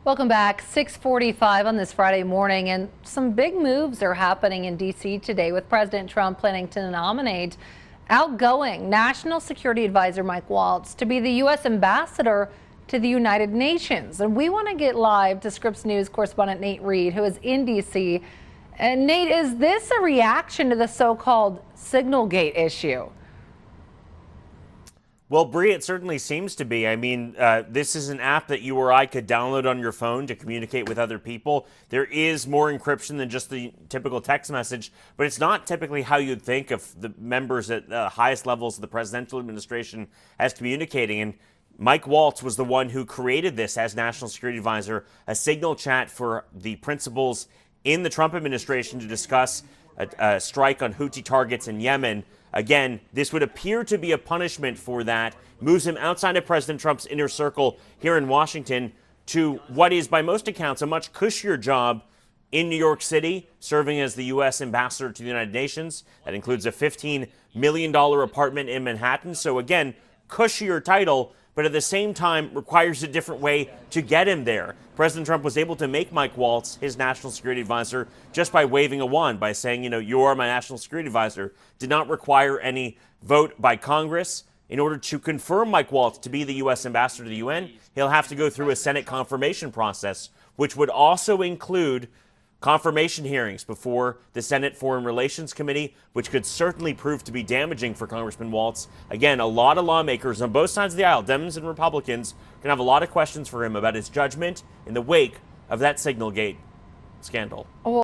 Welcome back. 6:45 on this Friday morning, and some big moves are happening in D.C. today with President Trump planning to nominate outgoing National Security Advisor Mike Waltz to be the U.S. ambassador to the United Nations. And we want to get live to Scripps News correspondent Nate Reed, who is in D.C. And Nate, is this a reaction to the so-called Signalgate issue? Well, Bree, it certainly seems to be. I mean, this is an app that you or I could download on your phone to communicate with other people. There is more encryption than just the typical text message, but it's not typically how you'd think of the members at the highest levels of the presidential administration as communicating. And Mike Waltz was the one who created this as National Security Advisor, a signal chat for the principals in the Trump administration to discuss a strike on Houthi targets in Yemen. Again, this would appear to be a punishment for that, moves him outside of President Trump's inner circle here in Washington to what is, by most accounts, a much cushier job in New York City, serving as the U.S. ambassador to the United Nations. That includes a $15 million apartment in Manhattan. So again, cushier title, but at the same time requires a different way to get him there. President Trump was able to make Mike Waltz his national security advisor just by waving a wand, by saying, you are my national security advisor. Did not require any vote by Congress. In order to confirm Mike Waltz to be the U.S. ambassador to the UN, he'll have to go through a Senate confirmation process, which would also include confirmation hearings before the Senate Foreign Relations Committee, which could certainly prove to be damaging for Congressman Waltz. Again, a lot of lawmakers on both sides of the aisle, Dems and Republicans, can have a lot of questions for him about his judgment in the wake of that Signalgate scandal.